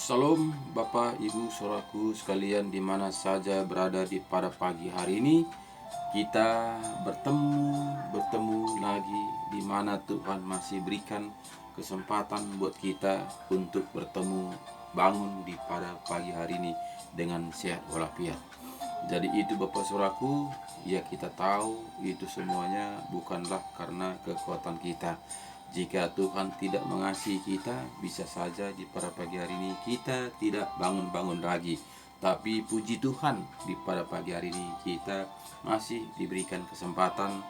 Salam Bapak Ibu Saudaraku sekalian di mana saja berada pada pagi hari ini. Kita bertemu lagi di mana Tuhan masih berikan kesempatan buat kita untuk bertemu bangun pada pagi hari ini dengan sehat walafiat. Jadi itu Bapak Saudaraku, ya kita tahu itu semuanya bukanlah karena kekuatan kita. Jika Tuhan tidak mengasihi kita, bisa saja pada pagi hari ini kita tidak bangun-bangun lagi. Tapi puji Tuhan, pada pagi hari ini kita masih diberikan kesempatan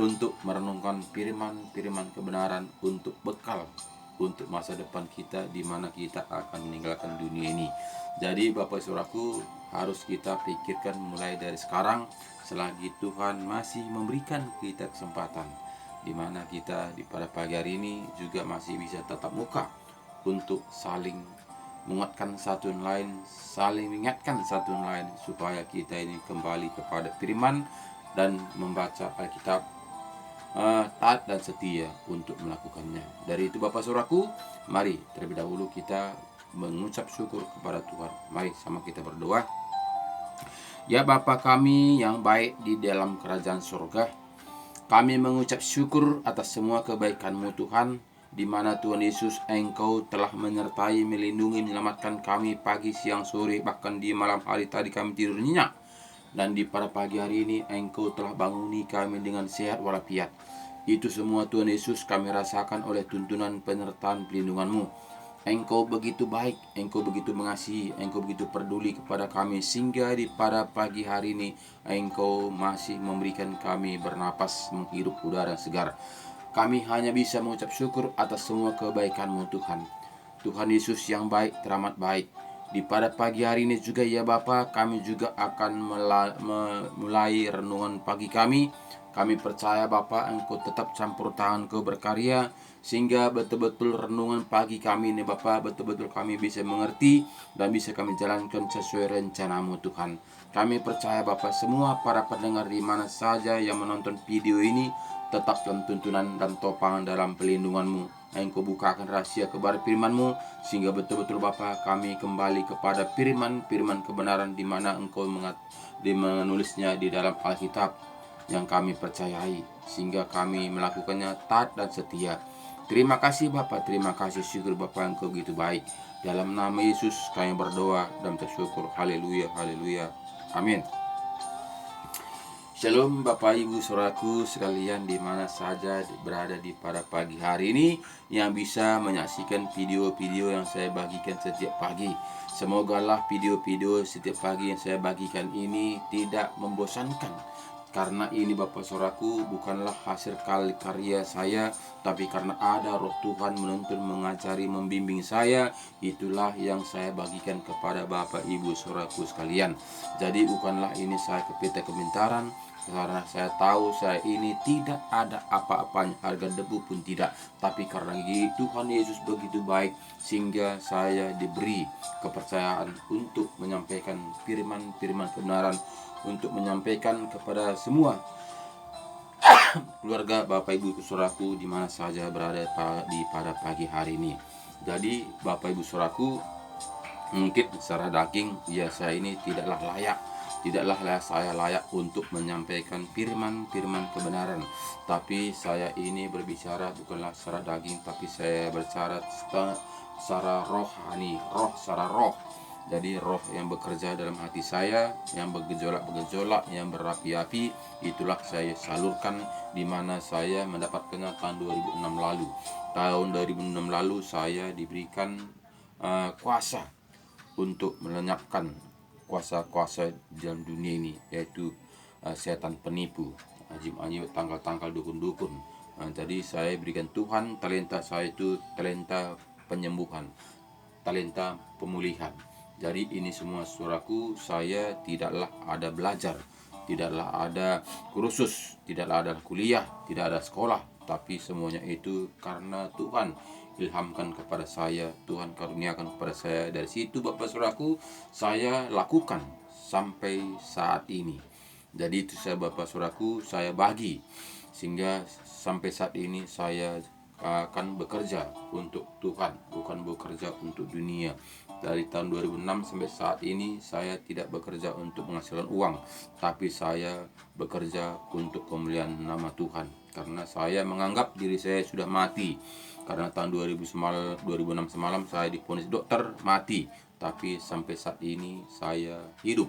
untuk merenungkan firman kebenaran untuk bekal untuk masa depan kita, di mana kita akan meninggalkan dunia ini. Jadi Bapak Saudaraku, harus kita pikirkan mulai dari sekarang, selagi Tuhan masih memberikan kita kesempatan, di mana kita pada pagi hari ini juga masih bisa tatap muka untuk saling menguatkan satu lain, saling mengingatkan satu lain, supaya kita ini kembali kepada firman dan membaca Alkitab taat dan setia untuk melakukannya. Dari itu Bapak Saudaraku, mari terlebih dahulu kita mengucap syukur kepada Tuhan. Mari sama kita berdoa. Ya Bapa kami yang baik di dalam kerajaan surga, kami mengucap syukur atas semua kebaikan-Mu Tuhan, di mana Tuhan Yesus Engkau telah menyertai, melindungi, menyelamatkan kami pagi, siang, sore, bahkan di malam hari tadi kami tidur nyenyak. Dan pada pagi hari ini Engkau telah banguni kami dengan sehat walafiat. Itu semua Tuhan Yesus kami rasakan oleh tuntunan penyertaan pelindungan-Mu. Engkau begitu baik, Engkau begitu mengasihi, Engkau begitu peduli kepada kami, sehingga pada pagi hari ini Engkau masih memberikan kami bernapas, menghirup udara segar. Kami hanya bisa mengucap syukur atas semua kebaikan-Mu Tuhan. Tuhan Yesus yang baik, teramat baik. Pada pagi hari ini juga ya Bapa, kami juga akan mulai renungan pagi kami. Kami percaya Bapa, Engkau tetap campur tangan, Kau berkarya, sehingga betul-betul renungan pagi kami ini Bapa, betul-betul kami bisa mengerti dan bisa kami jalankan sesuai rencana-Mu Tuhan. Kami percaya Bapa, semua para pendengar di mana saja yang menonton video ini tetap dalam tuntunan dan topangan dalam pelindungan-Mu. Engkau bukakan rahasia kepada firman-Mu, sehingga betul-betul Bapa kami kembali kepada firman kebenaran, di mana Engkau menulisnya di dalam Alkitab yang kami percayai, sehingga kami melakukannya taat dan setia. Terima kasih Bapa, terima kasih, syukur Bapa, Engkau begitu baik. Dalam nama Yesus kami berdoa dan bersyukur. Haleluya, haleluya, amin. Shalom Bapak Ibu Saudaraku sekalian di mana saja berada pada pagi hari ini, yang bisa menyaksikan video-video yang saya bagikan setiap pagi. Semogalah video-video setiap pagi yang saya bagikan ini tidak membosankan, karena ini Bapak Saudaraku bukanlah hasil karya saya, tapi karena ada Roh Tuhan menuntun, mengajari, membimbing saya. Itulah yang saya bagikan kepada Bapak Ibu Saudaraku sekalian. Jadi bukanlah ini saya kepintaran, karena saya tahu saya ini tidak ada apa-apanya, harga debu pun tidak. Tapi karena Tuhan Yesus begitu baik, sehingga saya diberi kepercayaan untuk menyampaikan firman kebenaran, untuk menyampaikan kepada semua keluarga Bapak Ibu Saudaraku di mana saja berada pada pagi hari ini. Jadi Bapak Ibu Saudaraku, mungkin secara daging ya saya ini tidaklah saya layak untuk menyampaikan firman kebenaran. Tapi saya ini berbicara bukanlah secara daging, tapi saya berbicara secara rohani, secara roh. Jadi roh yang bekerja dalam hati saya, yang bergejolak, yang berapi-api, itulah saya salurkan, di mana saya mendapatkannya tahun 2006 lalu. Tahun 2006 lalu saya diberikan kuasa untuk melenyapkan kuasa-kuasa dalam dunia ini, yaitu setan penipu, anjing-anjing, tangkal-tangkal, dukun-dukun. Jadi saya berikan Tuhan talenta saya itu talenta penyembuhan, talenta pemulihan. Jadi ini semua saudaraku, saya tidaklah ada belajar, tidaklah ada kursus, tidaklah ada kuliah, tidak ada sekolah, tapi semuanya itu karena Tuhan ilhamkan kepada saya, Tuhan karuniakan kepada saya. Dari situ Bapak Saudaraku, saya lakukan sampai saat ini. Jadi itu saya Bapak Saudaraku, saya bagi, sehingga sampai saat ini saya akan bekerja untuk Tuhan, bukan bekerja untuk dunia. Dari tahun 2006 sampai saat ini saya tidak bekerja untuk menghasilkan uang, tapi saya bekerja untuk kemuliaan nama Tuhan. Karena saya menganggap diri saya sudah mati. Karena tahun 2006 semalam saya divonis dokter mati, tapi sampai saat ini saya hidup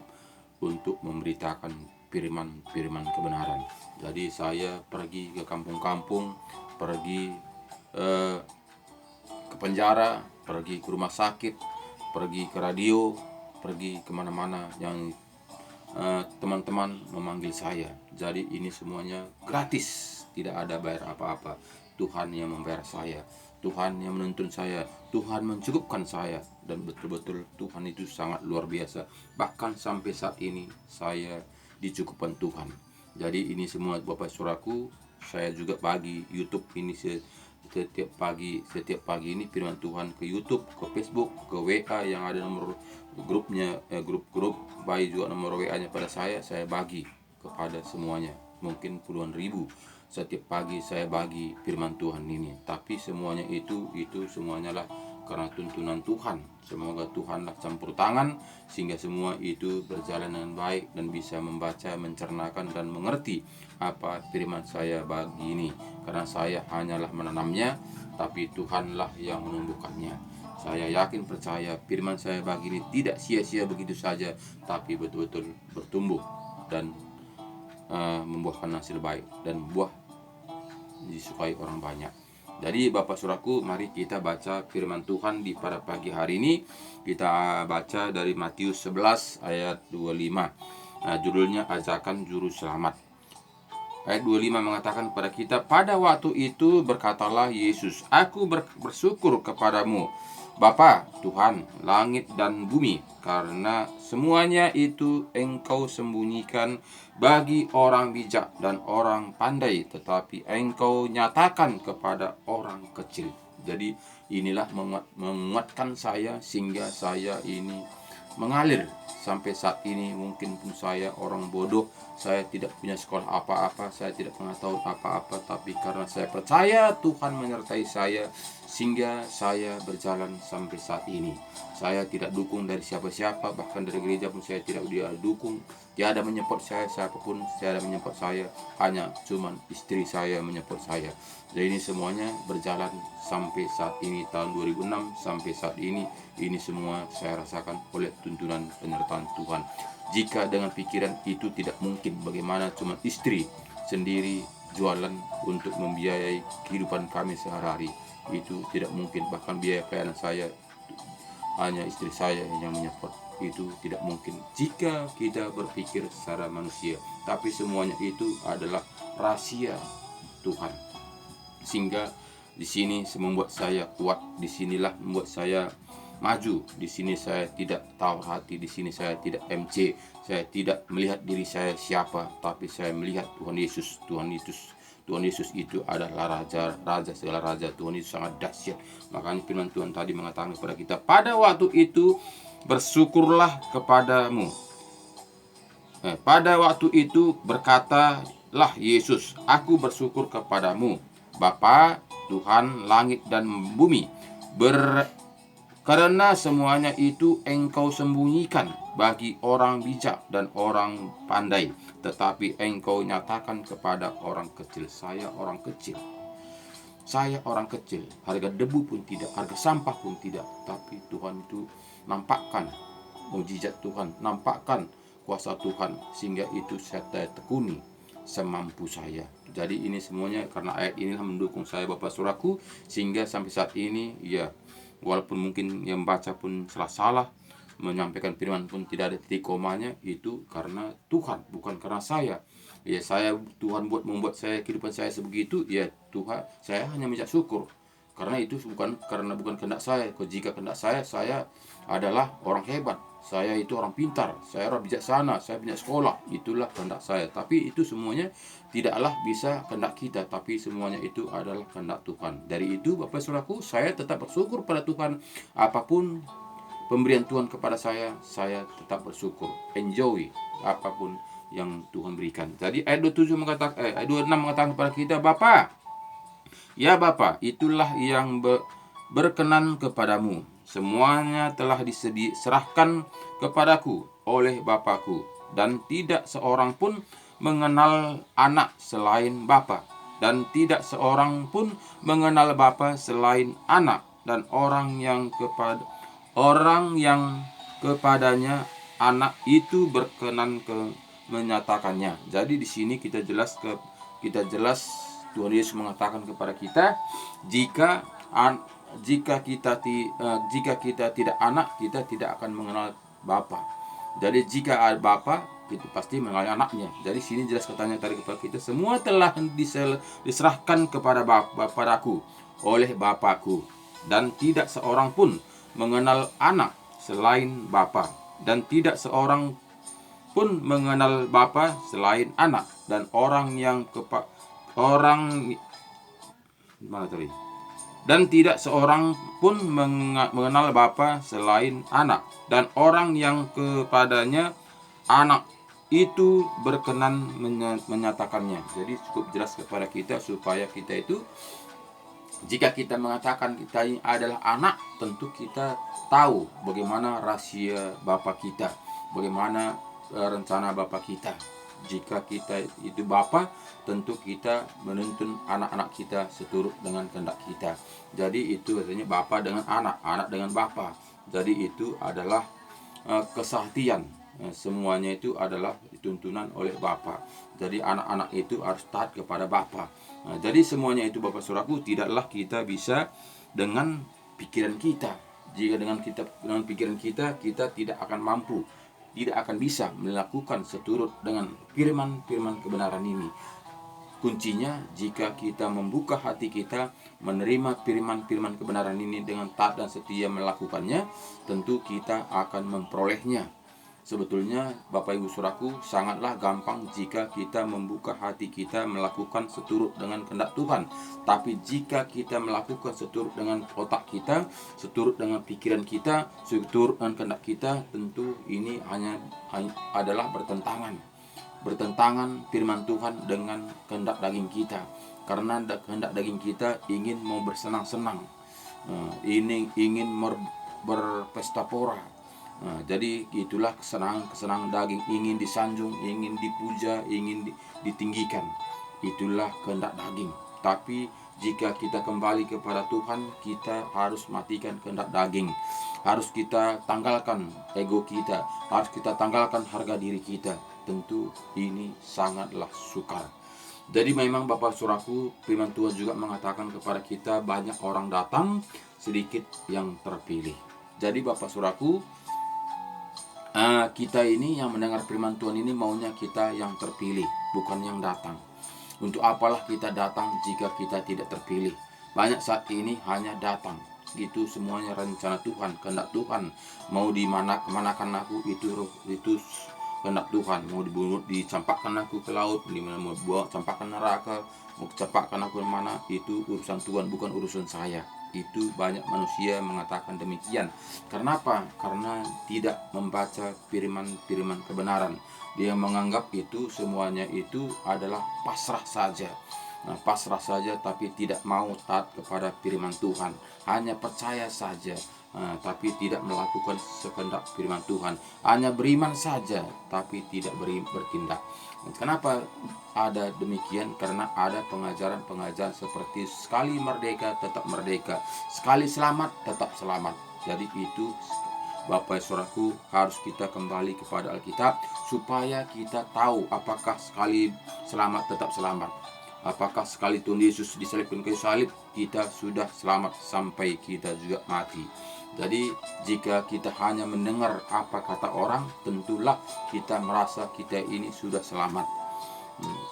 untuk memberitakan firman kebenaran. Jadi saya pergi ke kampung-kampung, pergi ke penjara, pergi ke rumah sakit, pergi ke radio, pergi kemana-mana yang teman-teman memanggil saya. Jadi ini semuanya gratis, tidak ada bayar apa-apa. Tuhan yang membayar saya, Tuhan yang menuntun saya, Tuhan mencukupkan saya, dan betul-betul Tuhan itu sangat luar biasa. Bahkan sampai saat ini saya dicukupkan Tuhan. Jadi ini semua Bapak Saudaraku, saya juga bagi YouTube ini setiap pagi ini firman Tuhan ke YouTube, ke Facebook, ke WA yang ada nomor grupnya, grup bayi juga nomor WA-nya pada saya bagi kepada semuanya, mungkin puluhan ribu. Setiap pagi saya bagi firman Tuhan ini, tapi semuanya itu semuanya lah karena tuntunan Tuhan. Semoga Tuhanlah campur tangan sehingga semua itu berjalan dengan baik dan bisa membaca, mencernakan dan mengerti apa firman saya bagi ini. Karena saya hanyalah menanamnya, tapi Tuhanlah yang menumbuhkannya. Saya yakin percaya firman saya bagi ini tidak sia-sia begitu saja, tapi betul-betul bertumbuh dan membuahkan hasil baik dan buah disukai orang banyak. Jadi Bapak Saudaraku, mari kita baca firman Tuhan di pada pagi hari ini. Kita baca dari Matius 11 ayat 25. Judulnya Ajakan Juru Selamat. Ayat 25 mengatakan kepada kita, pada waktu itu berkatalah Yesus, aku bersyukur kepadamu Bapa, Tuhan langit dan bumi, karena semuanya itu Engkau sembunyikan bagi orang bijak dan orang pandai, tetapi Engkau nyatakan kepada orang kecil. Jadi inilah menguatkan saya sehingga saya ini mengalir sampai saat ini. Mungkin pun saya orang bodoh, saya tidak punya sekolah apa-apa, saya tidak pengetahuan apa-apa, tapi karena saya percaya Tuhan menyertai saya sehingga saya berjalan sampai saat ini. Saya tidak dukung dari siapa-siapa, bahkan dari gereja pun saya tidak dukung. Tiada menyempot saya, siapapun tiada menyempot saya, hanya cuman istri saya menyempot saya. Jadi ini semuanya berjalan sampai saat ini, tahun 2006 sampai saat ini semua saya rasakan oleh tuntunan penyertaan Tuhan. Jika dengan pikiran itu tidak mungkin, bagaimana cuma istri sendiri jualan untuk membiayai kehidupan kami sehari-hari, itu tidak mungkin. Bahkan biaya pelayanan saya hanya istri saya yang menyempot, itu tidak mungkin jika kita berpikir secara manusia. Tapi semuanya itu adalah rahasia Tuhan, sehingga di sini membuat saya kuat, di sinilah membuat saya maju. Di sini saya tidak tahu hati, di sini saya tidak MC, saya tidak melihat diri saya siapa, tapi saya melihat Tuhan Yesus. Tuhan Yesus itu adalah raja segala raja. Tuhan Yesus sangat dahsyat. Makanya firman Tuhan tadi mengatakan kepada kita, pada waktu itu bersyukurlah kepadamu. Pada waktu itu berkatalah Yesus, aku bersyukur kepadamu Bapa, Tuhan langit dan bumi, karena semuanya itu Engkau sembunyikan bagi orang bijak dan orang pandai, tetapi Engkau nyatakan kepada orang kecil. Saya orang kecil, harga debu pun tidak, harga sampah pun tidak, tapi Tuhan itu nampakkan mujizat Tuhan, nampakkan kuasa Tuhan, sehingga itu saya tekuni semampu saya. Jadi ini semuanya karena ayat inilah mendukung saya Bapak Saudaraku, sehingga sampai saat ini ya, walaupun mungkin yang baca pun salah-salah, menyampaikan firman pun tidak ada titik komanya, itu karena Tuhan, bukan karena saya. Ya Tuhan membuat saya kehidupan saya sebegitu, ya Tuhan, saya hanya mengucap syukur. Karena itu bukan kehendak saya. Jika kehendak saya adalah orang hebat, saya itu orang pintar, saya orang bijaksana, saya punya sekolah, itulah kehendak saya. Tapi itu semuanya tidaklah bisa kehendak kita, tapi semuanya itu adalah kehendak Tuhan. Dari itu Bapak Saudaraku, saya tetap bersyukur pada Tuhan. Apapun pemberian Tuhan kepada saya tetap bersyukur. Enjoy apapun yang Tuhan berikan. Jadi ayat 27 mengatakan, ayat 26 mengatakan kepada kita, Bapa, ya Bapa, itulah yang berkenan kepadamu. semuanya telah diserahkan kepadaku oleh Bapakku, dan tidak seorang pun mengenal anak selain Bapa, dan tidak seorang pun mengenal Bapa selain anak, dan orang yang kepadanya anak itu berkenan menyatakannya. Jadi di sini kita jelas Tuhan Yesus mengatakan kepada kita, jika kita tidak anak, kita tidak akan mengenal Bapa. Jadi jika ada Bapa, itu pasti mengenal anaknya. Jadi sini jelas katanya tadi kepada kita, semua telah diserahkan kepadaku oleh Bapakku, dan tidak seorang pun mengenal anak selain Bapa, dan tidak seorang pun mengenal Bapa selain anak, dan dan tidak seorang pun mengenal Bapa selain anak, dan orang yang kepadanya anak itu berkenan menyatakannya. Jadi cukup jelas kepada kita supaya kita itu, jika kita mengatakan kita ini adalah anak, tentu kita tahu bagaimana rahasia Bapa kita, bagaimana rencana Bapa kita. Jika kita itu Bapa, tentu kita menuntun anak-anak kita seturut dengan kehendak kita. Jadi itu artinya Bapa dengan anak, anak dengan Bapa. Jadi itu adalah kesahtian. Semuanya itu adalah dituntunan oleh Bapa. Jadi anak-anak itu harus taat kepada Bapa. Jadi semuanya itu Bapak Saudaraku, tidaklah kita bisa dengan pikiran kita. Jika dengan pikiran kita tidak akan mampu, tidak akan bisa melakukan seturut dengan firman-firman kebenaran ini. Kuncinya jika kita membuka hati kita, menerima firman-firman kebenaran ini dengan taat dan setia melakukannya, tentu kita akan memperolehnya. Sebetulnya Bapak Ibu Saudaraku, sangatlah gampang jika kita membuka hati kita melakukan seturut dengan kehendak Tuhan. Tapi jika kita melakukan seturut dengan otak kita, seturut dengan pikiran kita, seturut dengan kehendak kita, tentu ini hanya adalah bertentangan firman Tuhan dengan kehendak daging kita. Karena kehendak daging kita ingin mau bersenang-senang, ingin berpesta pora. Jadi itulah kesenangan daging, ingin disanjung, ingin dipuja, ingin ditinggikan. Itulah kehendak daging. Tapi jika kita kembali kepada Tuhan, kita harus matikan kehendak daging. Harus kita tanggalkan ego kita, harus kita tanggalkan harga diri kita. Tentu ini sangatlah sukar. Jadi memang Bapak Saudaraku, firman Tuhan juga mengatakan kepada kita, banyak orang datang, sedikit yang terpilih. Jadi Bapak Saudaraku, kita ini yang mendengar firman Tuhan ini maunya kita yang terpilih, bukan yang datang. Untuk apalah kita datang jika kita tidak terpilih? Banyak saat ini hanya datang. Itu semuanya rencana Tuhan, kehendak Tuhan. Mau kemanakan aku, itu kehendak Tuhan. Mau dicampakkan aku ke laut, mau campakkan neraka, mau campakkan aku ke mana, itu urusan Tuhan, bukan urusan saya. Itu banyak manusia mengatakan demikian. Kenapa? Karena tidak membaca firman-firman kebenaran. Dia menganggap itu semuanya itu adalah pasrah saja. Pasrah saja tapi tidak mau taat kepada firman Tuhan. Hanya percaya saja, tapi tidak melakukan sekehendak firman Tuhan. Hanya beriman saja tapi tidak bertindak. Kenapa ada demikian? Karena ada pengajaran-pengajaran seperti sekali merdeka tetap merdeka, sekali selamat tetap selamat. Jadi itu Bapak Saudaraku, harus kita kembali kepada Alkitab supaya kita tahu apakah sekali selamat tetap selamat. Apakah sekali Tuhan Yesus disalibkan kayu salib, kita sudah selamat sampai kita juga mati. Jadi jika kita hanya mendengar apa kata orang, tentulah kita merasa kita ini sudah selamat.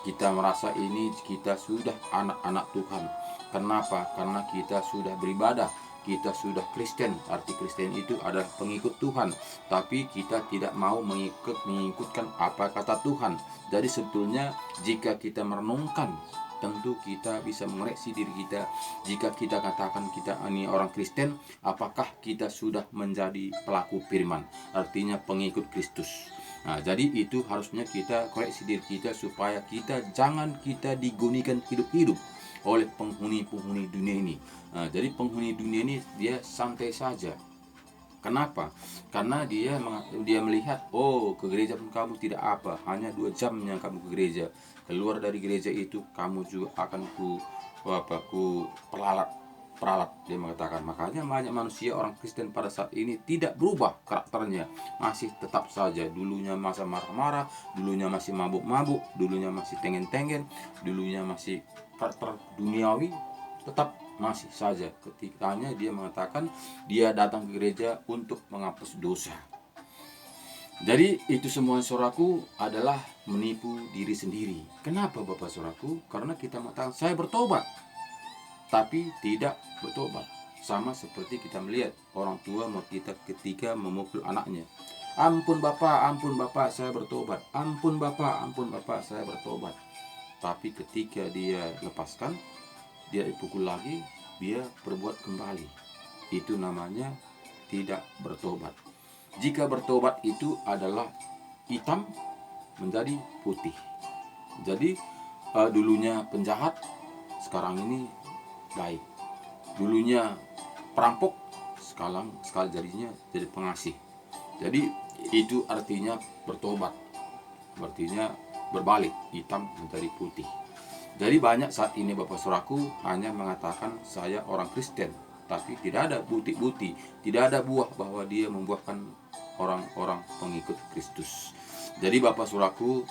Kita merasa ini kita sudah anak-anak Tuhan. Kenapa? Karena kita sudah beribadah, kita sudah Kristen. Arti Kristen itu adalah pengikut Tuhan. Tapi kita tidak mau mengikutkan apa kata Tuhan. Jadi sebetulnya jika kita merenungkan, tentu kita bisa mengoreksi diri kita. Jika kita katakan kita ini orang Kristen, apakah kita sudah menjadi pelaku firman, artinya pengikut Kristus. Jadi itu harusnya kita koreksi diri kita supaya jangan kita digunikan hidup-hidup oleh penghuni-penghuni dunia ini. Jadi penghuni dunia ini dia santai saja, Kenapa? Karena dia melihat, oh, ke gereja pun kamu tidak apa, hanya 2 jam yang kamu ke gereja. Keluar dari gereja itu kamu juga akan ku peralat, dia mengatakan. Makanya banyak manusia orang Kristen pada saat ini tidak berubah karakternya, masih tetap saja dulunya masa marah-marah, dulunya masih mabuk-mabuk, dulunya masih tengen-tengen, dulunya masih karakter duniawi, tetap masih saja. Ketikanya dia mengatakan dia datang ke gereja untuk menghapus dosa. Jadi itu semua, saudaraku, adalah menipu diri sendiri. Kenapa Bapak saudaraku? Karena kita mengatakan saya bertobat, tapi tidak bertobat. Sama seperti kita melihat orang tua kita ketika memukul anaknya. Ampun Bapak, saya bertobat. Ampun Bapak, saya bertobat. Tapi ketika dia lepaskan, dia dipukul lagi, dia berbuat kembali. Itu namanya tidak bertobat. Jika bertobat itu adalah hitam menjadi putih. Jadi dulunya penjahat, sekarang ini baik. Dulunya perampok, sekarang jadinya jadi pengasih. Jadi itu artinya bertobat. Artinya berbalik, hitam menjadi putih. Jadi banyak saat ini Bapak Saudaraku hanya mengatakan saya orang Kristen, tapi tidak ada bukti-bukti, tidak ada buah bahwa dia membuahkan orang-orang pengikut Kristus. Jadi Bapak Saudaraku,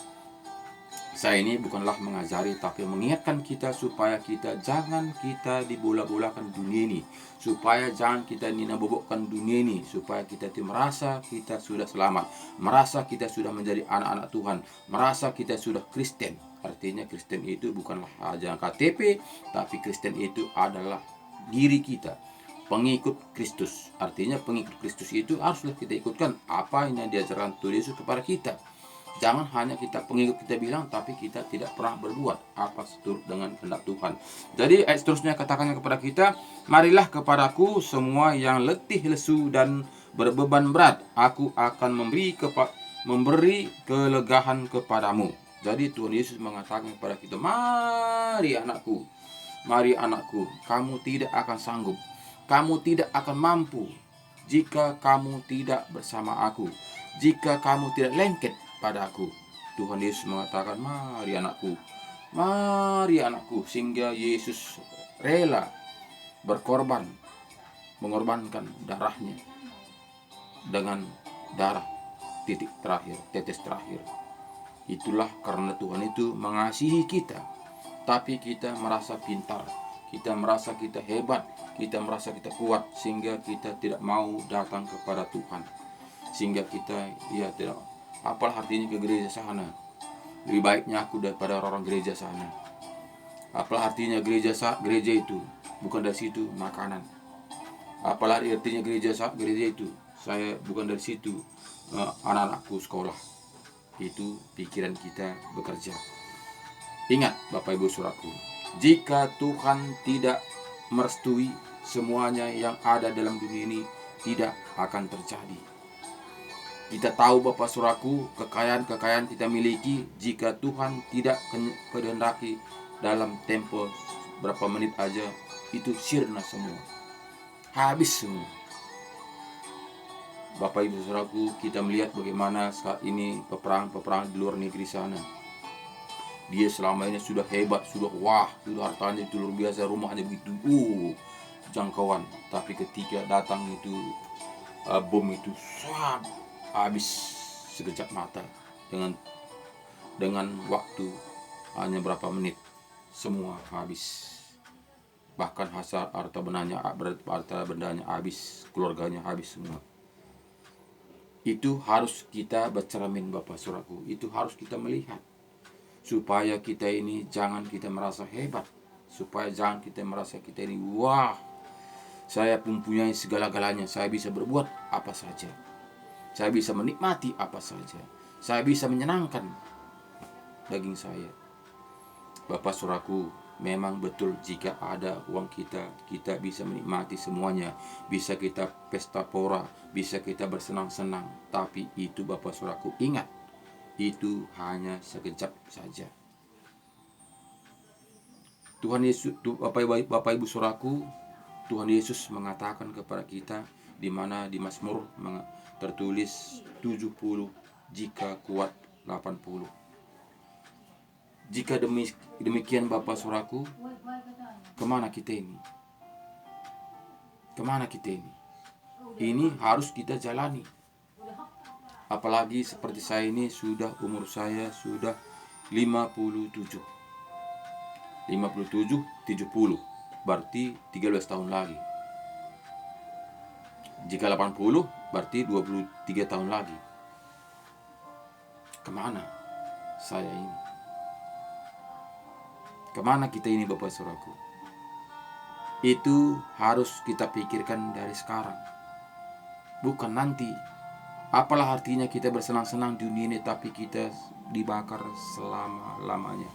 saya ini bukanlah mengajari, tapi mengingatkan kita supaya kita jangan kita dibola-bolakan dunia ini, supaya jangan kita nina-bobokkan dunia ini, supaya kita merasa kita sudah selamat, merasa kita sudah menjadi anak-anak Tuhan, merasa kita sudah Kristen. Artinya Kristen itu bukanlah ajaran KTP, tapi Kristen itu adalah diri kita, pengikut Kristus. Artinya pengikut Kristus itu haruslah kita ikutkan apa yang diajarkan Tuhan Yesus kepada kita. Jangan hanya kita pengikut kita bilang, tapi kita tidak pernah berbuat apa seturut dengan kehendak Tuhan. Jadi ayat seterusnya katakannya kepada kita, marilah kepadaku semua yang letih lesu dan berbeban berat, aku akan memberi kelegahan kepadamu. Jadi Tuhan Yesus mengatakan kepada kita, mari anakku, kamu tidak akan sanggup, kamu tidak akan mampu jika kamu tidak bersama aku, jika kamu tidak lengket padaku. Tuhan Yesus mengatakan, mari anakku, sehingga Yesus rela mengorbankan darahnya dengan darah tetes terakhir. Itulah karena Tuhan itu mengasihi kita. Tapi kita merasa pintar, kita merasa kita hebat, kita merasa kita kuat, sehingga kita tidak mau datang kepada Tuhan. Sehingga kita tidak, apalah artinya ke gereja sana, lebih baiknya aku daripada orang gereja sana. Apalah artinya gereja itu, bukan dari situ makanan. Apalah artinya gereja itu, saya bukan dari situ anak-anakku sekolah. Itu pikiran kita bekerja. Ingat Bapak Ibu Saudaraku, jika Tuhan tidak merestui, semuanya yang ada dalam dunia ini tidak akan terjadi. Kita tahu Bapak Saudaraku, kekayaan kita miliki, jika Tuhan tidak kehendaki dalam tempo berapa menit aja, itu sirna semua, habis semua. Bapak Ibu Saudaraku, kita melihat bagaimana saat ini peperangan di luar negeri sana. Dia selama ini sudah hebat, sudah hartanya itu luar biasa, rumahnya begitu jangkauan. Tapi ketika datang itu bom itu habis sekejap mata, dengan waktu hanya berapa menit semua habis. Bahkan harta bendanya habis, keluarganya habis semua. Itu harus kita bercermin Bapak Saudaraku, itu harus kita melihat, supaya kita ini jangan kita merasa hebat, supaya jangan kita merasa kita ini saya mempunyai segala-galanya, saya bisa berbuat apa saja, saya bisa menikmati apa saja, saya bisa menyenangkan daging saya. Bapak Saudaraku, memang betul jika ada uang kita bisa menikmati semuanya, bisa kita pesta pora, bisa kita bersenang-senang. Tapi itu Bapak Saudaraku, ingat, itu hanya sekejap saja. Tuhan Yesus, Bapak Ibu Saudaraku, Tuhan Yesus mengatakan kepada kita, di mana di Mazmur tertulis 70 jika kuat 80. Jika demikian Bapak Saudaraku, kemana kita ini? Kemana kita ini? Ini harus kita jalani. Apalagi seperti saya ini umur saya sudah 57. 57, 70. Berarti 13 tahun lagi. Jika 80, berarti 23 tahun lagi. Kemana saya ini? Kemana kita ini Bapak Saudaraku? Itu harus kita pikirkan dari sekarang, bukan nanti. Apalah artinya kita bersenang-senang di dunia ini tapi kita dibakar selama-lamanya.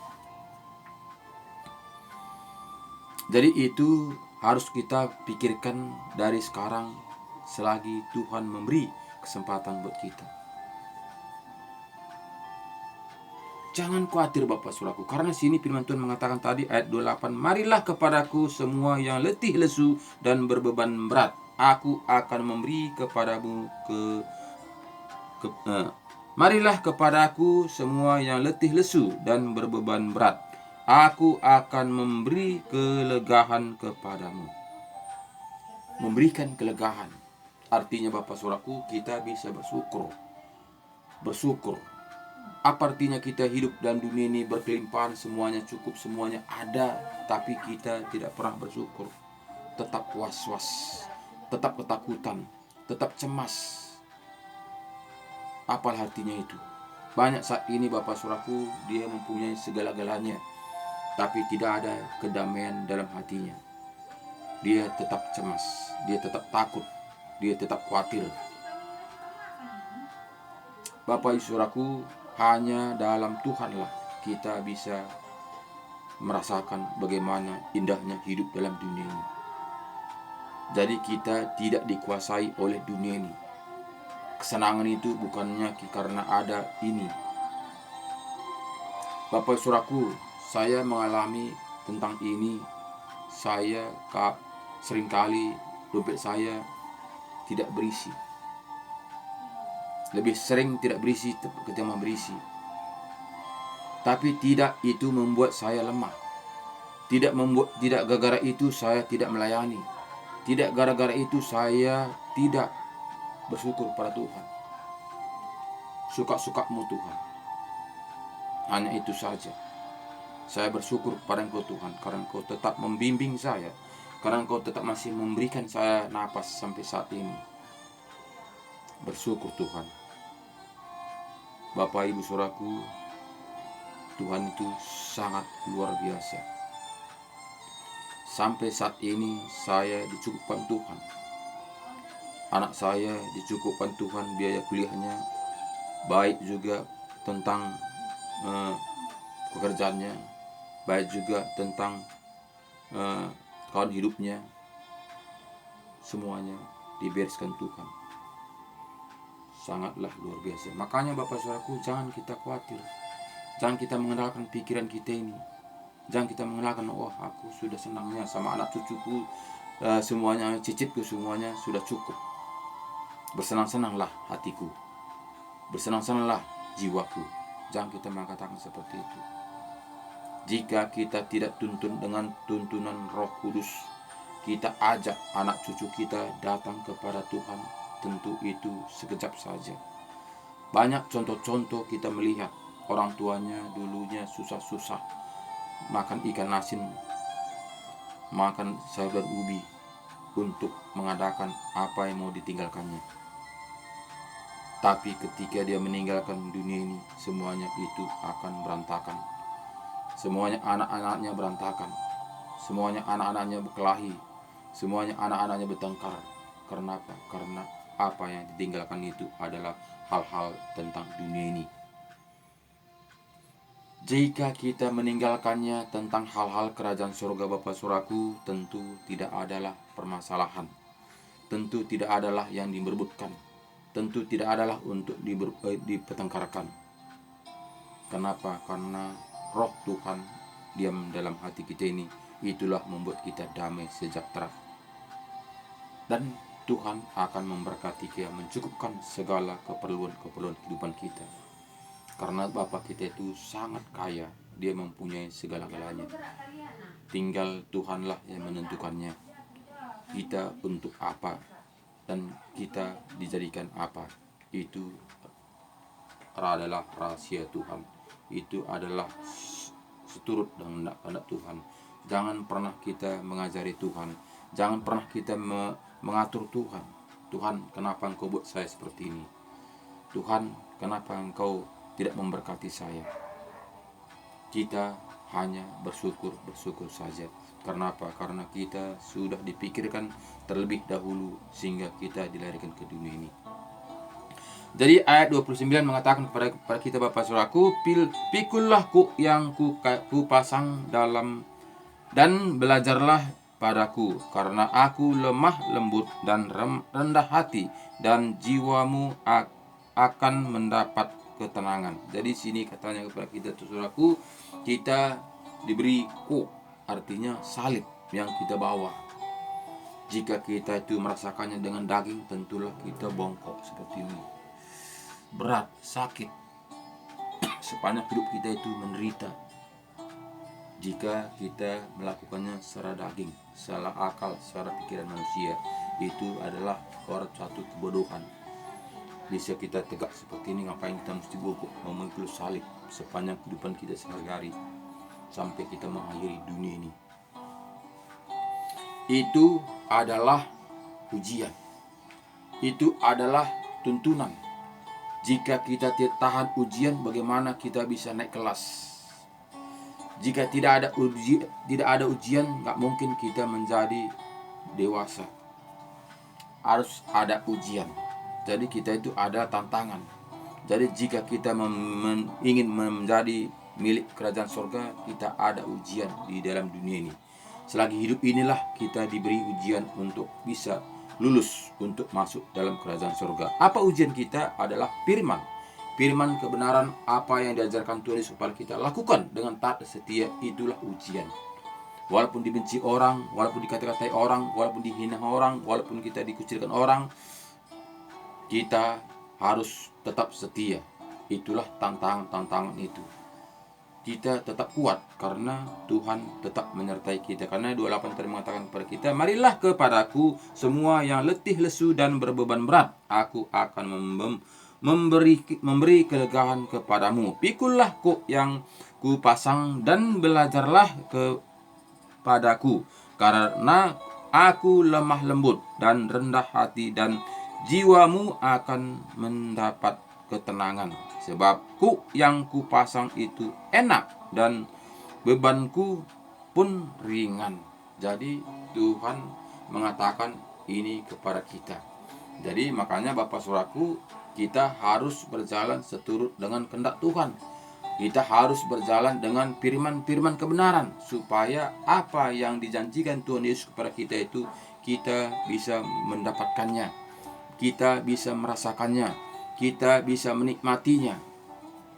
Jadi itu harus kita pikirkan dari sekarang selagi Tuhan memberi kesempatan buat kita. Jangan khawatir Bapak Saudaraku, karena sini firman Tuhan mengatakan tadi ayat 28, marilah kepadaku semua yang letih lesu dan berbeban berat, aku akan memberi kepadamu marilah kepadaku semua yang letih lesu dan berbeban berat, aku akan memberi kelegaan kepadamu. Memberikan kelegaan artinya Bapak Saudaraku, kita bisa bersyukur. Apa artinya kita hidup dalam dunia ini berkelimpahan, semuanya cukup, semuanya ada, tapi kita tidak pernah bersyukur. Tetap was-was, tetap ketakutan, tetap cemas. Apa artinya itu? Banyak saat ini Bapak Saudaraku, dia mempunyai segala-galanya, tapi tidak ada kedamaian dalam hatinya. Dia tetap cemas, dia tetap takut, dia tetap khawatir. Bapak Ibu Saudaraku, hanya dalam Tuhanlah kita bisa merasakan bagaimana indahnya hidup dalam dunia ini. Jadi kita tidak dikuasai oleh dunia ini. Kesenangan itu bukannya karena ada ini. Bapak Saudaraku, saya mengalami tentang ini. Saya seringkali dompet saya tidak berisi. Lebih sering tidak berisi ketimbang berisi. Tapi tidak itu membuat saya lemah. Tidak gara-gara itu saya tidak melayani. Tidak gara-gara itu saya tidak bersyukur pada Tuhan. Suka-sukamu Tuhan. Hanya itu saja. Saya bersyukur pada Engkau Tuhan, karena Engkau tetap membimbing saya, karena Engkau tetap masih memberikan saya napas sampai saat ini. Bersyukur Tuhan. Bapak Ibu Saudaraku, Tuhan itu sangat luar biasa. Sampai saat ini saya dicukupkan Tuhan. Anak saya dicukupkan Tuhan biaya kuliahnya, baik juga tentang pekerjaannya, baik juga tentang kawan hidupnya. Semuanya dibereskan Tuhan. Sangatlah luar biasa. Makanya Bapak Saudaraku, jangan kita khawatir. Jangan kita mengenalkan pikiran kita ini. Jangan kita mengenalkan, oh aku sudah senangnya sama anak cucuku, semuanya, cicitku semuanya sudah cukup. Bersenang-senanglah hatiku. Bersenang-senanglah jiwaku. Jangan kita mengatakan seperti itu. Jika kita tidak tuntun dengan tuntunan Roh Kudus, kita ajak anak cucu kita datang kepada Tuhan, tentu itu sekejap saja. Banyak contoh-contoh kita melihat orang tuanya dulunya susah-susah makan ikan asin, makan sayur dan ubi untuk mengadakan apa yang mau ditinggalkannya. Tapi ketika dia meninggalkan dunia ini, semuanya itu akan berantakan. Semuanya anak-anaknya berantakan. Semuanya anak-anaknya berkelahi. Semuanya anak-anaknya bertengkar. Karena apa? Karena apa yang ditinggalkan itu adalah hal-hal tentang dunia ini. Jika kita meninggalkannya tentang hal-hal kerajaan surga Bapak Saudaraku, tentu tidak adalah permasalahan. Tentu tidak adalah yang diberebutkan. Tentu tidak adalah untuk dipertengkarkan. Kenapa? Karena Roh Tuhan diam dalam hati kita ini. Itulah membuat kita damai sejahtera. Dan Tuhan akan memberkati kita, mencukupkan segala keperluan kehidupan kita. Karena Bapa kita itu sangat kaya, Dia mempunyai segala-galanya. Tinggal Tuhanlah yang menentukannya. Kita untuk apa dan kita dijadikan apa, itu adalah rahasia Tuhan. Itu adalah seturut dengan kehendak Tuhan. Jangan pernah kita mengajari Tuhan. Jangan pernah kita mengatur Tuhan. Tuhan, kenapa Engkau buat saya seperti ini? Tuhan, kenapa Engkau tidak memberkati saya? Kita hanya bersyukur saja. Karena apa? Karena kita sudah dipikirkan terlebih dahulu sehingga kita dilahirkan ke dunia ini. Jadi ayat 29 mengatakan kepada kita, Bapak Saudaraku, pikullah yang ku pasang dalam, dan belajarlah padaku, karena aku lemah lembut dan rendah hati, dan jiwamu akan mendapat ketenangan. Jadi sini katanya kepada kita, Saudaraku, kita diberi artinya salib yang kita bawa. Jika kita itu merasakannya dengan daging, tentulah kita bongkok seperti ini, berat, sakit, sepanjang hidup kita itu menderita. Jika kita melakukannya secara daging, secara akal, secara pikiran manusia, itu adalah suatu kebodohan. Bisa kita tegak seperti ini, ngapain kita mesti bongkok memikul salib sepanjang kehidupan kita sehari-hari sampai kita mengakhiri dunia ini. Itu adalah ujian. Itu adalah tuntunan. Jika kita tidak tahan ujian, bagaimana kita bisa naik kelas? Jika tidak ada ujian, nggak mungkin kita menjadi dewasa. Harus ada ujian. Jadi kita itu ada tantangan. Jadi jika kita ingin menjadi milik kerajaan surga, kita ada ujian di dalam dunia ini. Selagi hidup inilah kita diberi ujian untuk bisa lulus untuk masuk dalam kerajaan surga. Apa ujian kita? Adalah firman. Firman kebenaran, apa yang diajarkan Tuhan supaya kita lakukan dengan taat dan setia, itulah ujian. Walaupun dibenci orang, walaupun dikata-katai orang, walaupun dihina orang, walaupun kita dikucilkan orang, kita harus tetap setia. Itulah tantangan itu. Kita tetap kuat karena Tuhan tetap menyertai kita. Karena 28 tadi mengatakan kepada kita, marilah kepadaku semua yang letih lesu dan berbeban berat, aku akan memberi kelegaan kepadamu. Pikullah yang ku pasang dan belajarlah kepadaku, karena aku lemah lembut dan rendah hati, dan jiwamu akan mendapat ketenangan. Sebab yang ku pasang itu enak dan bebanku pun ringan. Jadi Tuhan mengatakan ini kepada kita. Jadi makanya Bapak Saudaraku, kita harus berjalan seturut dengan kehendak Tuhan. Kita harus berjalan dengan firman-firman kebenaran, supaya apa yang dijanjikan Tuhan Yesus kepada kita itu kita bisa mendapatkannya, kita bisa merasakannya, kita bisa menikmatinya.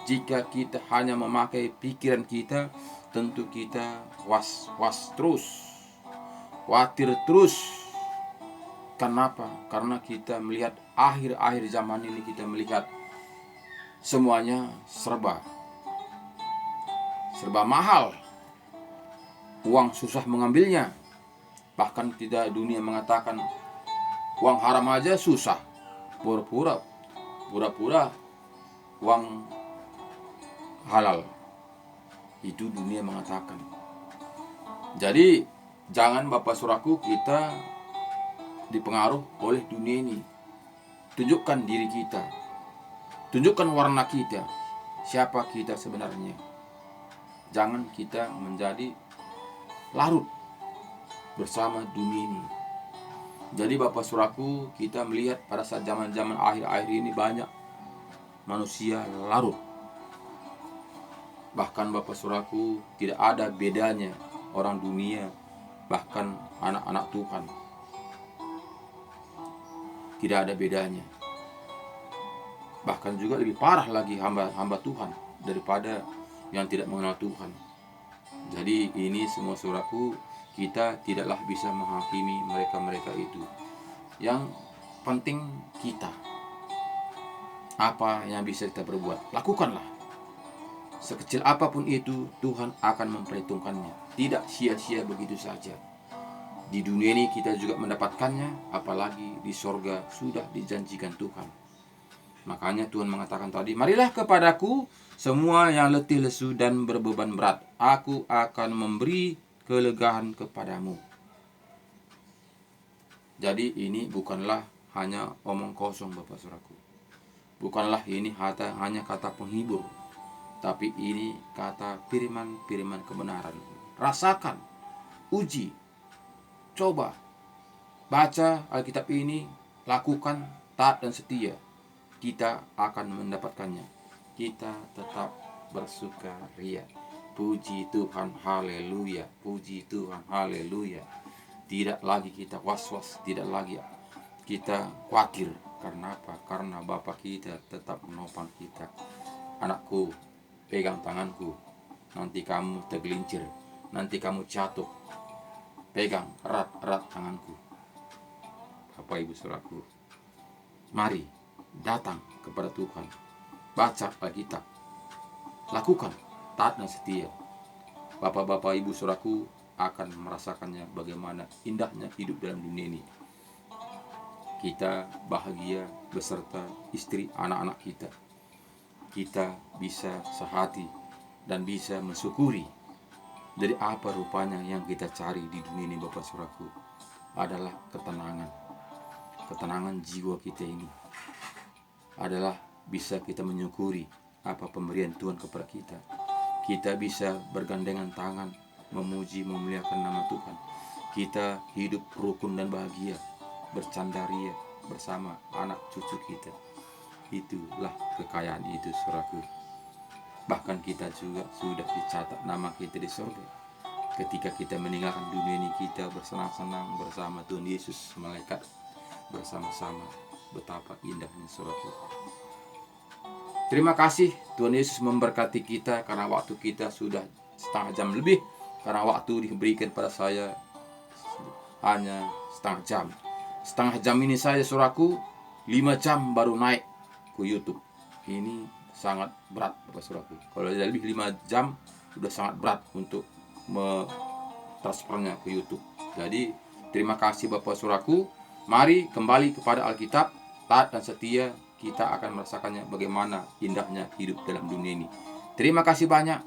Jika kita hanya memakai pikiran kita, tentu kita was terus, khawatir terus. Kenapa? Karena kita melihat akhir zaman ini, kita melihat semuanya serba mahal. Uang susah mengambilnya. Bahkan tidak, dunia mengatakan uang haram aja susah. Pura-pura uang halal. Itu dunia mengatakan. Jadi jangan Bapak Saudaraku kita dipengaruhi oleh dunia ini. Tunjukkan diri kita. Tunjukkan warna kita. Siapa kita sebenarnya. Jangan kita menjadi larut bersama dunia ini. Jadi Bapak Saudaraku, kita melihat pada saat zaman-zaman akhir-akhir ini banyak manusia larut. Bahkan Bapak Saudaraku, tidak ada bedanya orang dunia, bahkan anak-anak Tuhan. Tidak ada bedanya. Bahkan juga lebih parah lagi hamba Tuhan daripada yang tidak mengenal Tuhan. Jadi ini semua saudaraku, kita tidaklah bisa menghakimi mereka itu. Yang penting kita, apa yang bisa kita berbuat, lakukanlah. Sekecil apapun itu, Tuhan akan memperhitungkannya. Tidak sia-sia begitu saja. Di dunia ini kita juga mendapatkannya, apalagi di sorga sudah dijanjikan Tuhan. Makanya Tuhan mengatakan tadi, marilah kepadaku semua yang letih lesu dan berbeban berat, aku akan memberi kelegaan kepadamu. Jadi ini bukanlah hanya omong kosong, Bapak Saudaraku. Bukanlah ini hanya kata penghibur, tapi ini kata firman-firman kebenaran. Rasakan, uji, coba, baca Alkitab ini, lakukan, taat dan setia. Kita akan mendapatkannya. Kita tetap bersukaria. Puji Tuhan, haleluya. Puji Tuhan, haleluya. Tidak lagi kita was-was, tidak lagi kita khawatir. Karena apa? Karena Bapa kita tetap menopang kita. Anakku, pegang tanganku, nanti kamu tergelincir, nanti kamu jatuh. Pegang erat-erat tanganku. Bapak Ibu Saudaraku, mari datang kepada Tuhan, baca Alkitab, lakukan taat dan setia. Bapak-bapak, Ibu Saudaraku akan merasakannya bagaimana indahnya hidup dalam dunia ini. Kita bahagia beserta istri anak-anak kita. Kita bisa sehati dan bisa mensyukuri. Dari apa rupanya yang kita cari di dunia ini, Bapak Saudaraku, adalah ketenangan. Ketenangan jiwa kita ini adalah bisa kita menyukuri apa pemberian Tuhan kepada kita. Kita bisa bergandengan tangan memuji memuliakan nama Tuhan. Kita hidup rukun dan bahagia, bercandaria bersama anak cucu kita. Itulah kekayaan itu, saudaraku. Bahkan kita juga sudah dicatat nama kita di surga. Ketika kita meninggalkan dunia ini, kita bersenang-senang bersama Tuhan Yesus, malaikat bersama-sama. Betapa indahnya, saudaraku. Terima kasih Tuhan Yesus memberkati kita, karena waktu kita sudah setengah jam lebih. Karena waktu diberikan pada saya hanya setengah jam. Setengah jam ini saya, saudaraku, 5 jam baru naik ke YouTube. Ini sangat berat, Bapak Saudaraku. Kalau lebih 5 jam sudah sangat berat untuk transfernya ke YouTube. Jadi terima kasih Bapak Saudaraku. Mari kembali kepada Alkitab, taat dan setia. Kita akan merasakannya bagaimana indahnya hidup dalam dunia ini. Terima kasih banyak.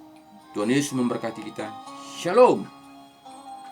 Tuhan Yesus memberkati kita. Shalom.